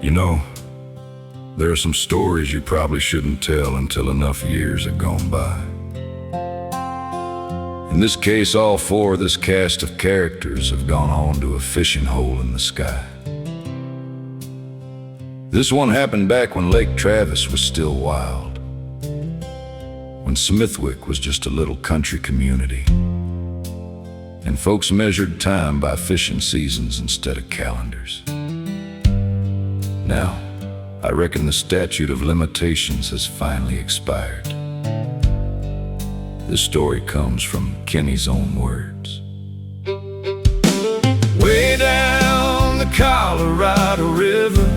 You know, there are some stories you probably shouldn't tell until enough years have gone by. In this case, all four of this cast of characters have gone on to a fishing hole in the sky. This one happened back when Lake Travis was still wild, when Smithwick was just a little country community, and folks measured time by fishing seasons instead of calendars. Now, I reckon the statute of limitations has finally expired. This story comes from Kenny's own words. Way down the Colorado River,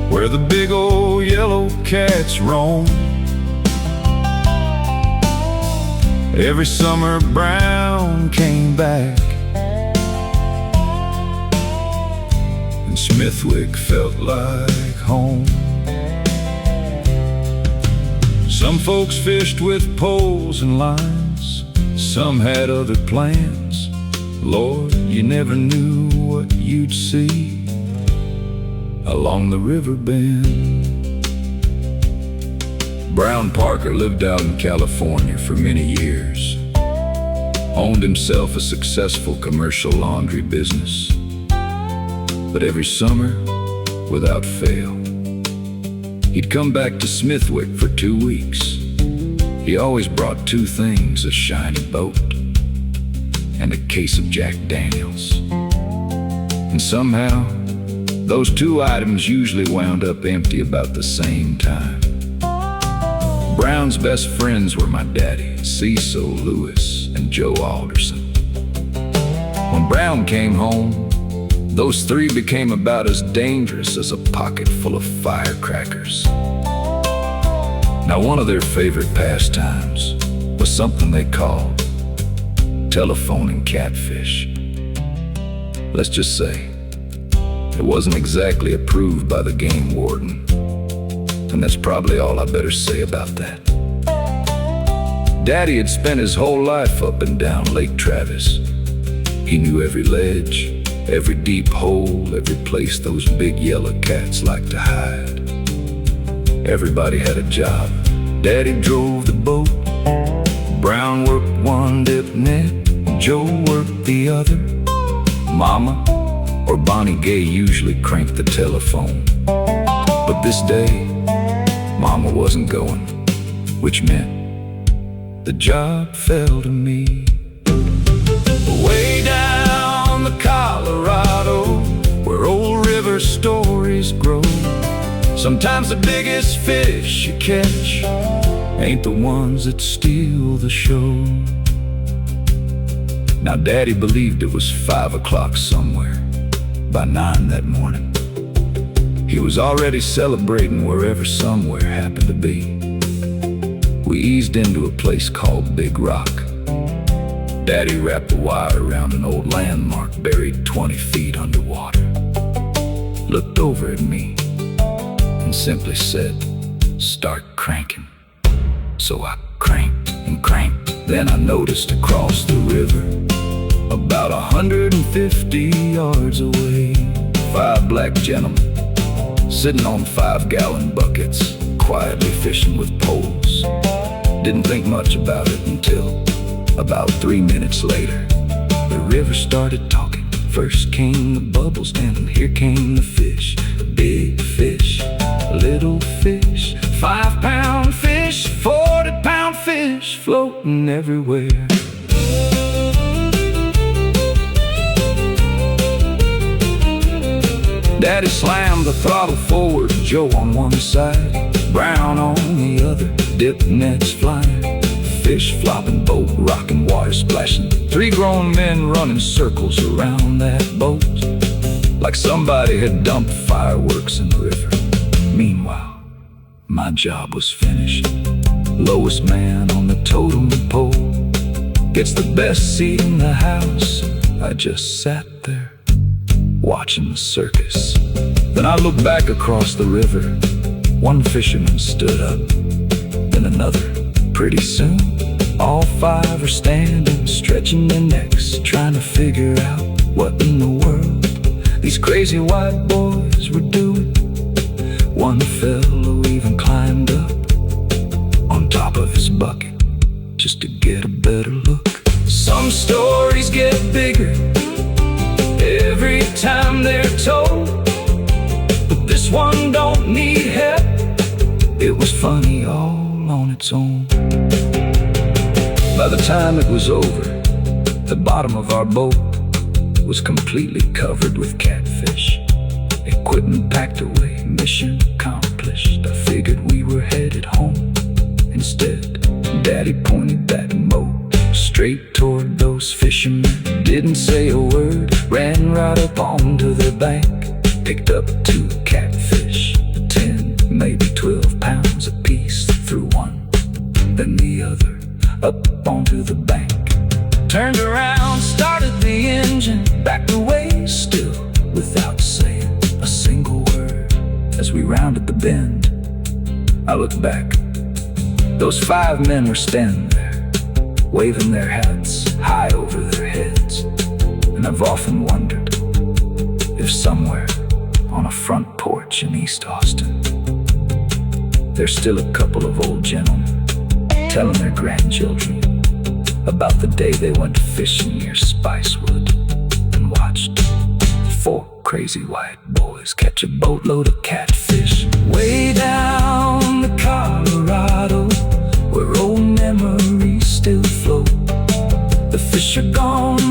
where the big old yellow cats roam, every summer Brown came back, and Smithwick felt like home. Some folks fished with poles and lines, some had other plans. Lord, you never knew what you'd see along the river bend. Brown Parker lived out in California for many years, owned himself a successful commercial laundry business. But every summer, without fail, he'd come back to Smithwick for 2 weeks. He always brought two things: a shiny boat and a case of Jack Daniels. And somehow, those two items usually wound up empty about the same time. Brown's best friends were my daddy, Cecil Lewis, and Joe Alderson. When Brown came home, those three became about as dangerous as a pocket full of firecrackers. Now, one of their favorite pastimes was something they called telephoning catfish. Let's just say it wasn't exactly approved by the game warden, and that's probably all I better say about that. Daddy had spent his whole life up and down Lake Travis. He knew every ledge, every deep hole, every place those big yellow cats like to hide. Everybody had a job. Daddy drove the boat, Brown worked one dip net, Joe worked the other. Mama or Bonnie Gay usually cranked the telephone. But this day, Mama wasn't going, which meant the job fell to me. Way down the Colorado, where old river stories grow, sometimes the biggest fish you catch ain't the ones that steal the show. Now, Daddy believed it was 5 o'clock somewhere. By 9 that morning, he was already celebrating wherever somewhere happened to be. We eased into a place called Big Rock. Daddy wrapped the wire around an old landmark buried 20 feet underwater, looked over at me, and simply said, "Start cranking." So I cranked and cranked. Then I noticed across the river, about 150 yards away, 5 black gentlemen sitting on 5-gallon buckets, quietly fishing with poles. Didn't think much about it until about 3 minutes later, the river started talking. First came the bubbles, and here came the fish. Big fish, little fish, 5-pound fish, 40-pound fish, floating everywhere. Daddy slammed the throttle forward, Joe on one side, Brown on the other, dip nets flying, fish flopping, boat rocking, water splashing. 3 grown men running circles around that boat, like somebody had dumped fireworks in the river. Meanwhile, my job was finished. Lowest man on the totem pole gets the best seat in the house. I just sat there, watching the circus. Then I looked back across the river. One fisherman stood up, then another. Pretty soon, all 5 are standing, stretching their necks, trying to figure out what in the world these crazy white boys were doing. One fellow even climbed up on top of his bucket just to get a better look. Some stories get bigger every time they're told, but this one don't need help. It was funny all on its own. By the time it was over, the bottom of our boat was completely covered with catfish. Equipment packed away, mission accomplished. I figured we were headed home. Instead, Daddy pointed that boat straight toward those fishermen. Didn't say a word, ran right up onto their bank. Picked up 2 catfish, 10, maybe 12 pounds apiece. Threw one, then the other, up onto the bank. Turned around, started the engine, backed away still without saying a single word. As we rounded the bend, I looked back. Those 5 men were standing there, waving their hats high over their heads. And I've often wondered if somewhere on a front porch in East Austin, there's still a couple of old gentlemen telling their grandchildren about the day they went fishing near Spicewood and watched 4 crazy white boys catch a boatload of catfish way down the Colorado, where old memories still float. The fish are gone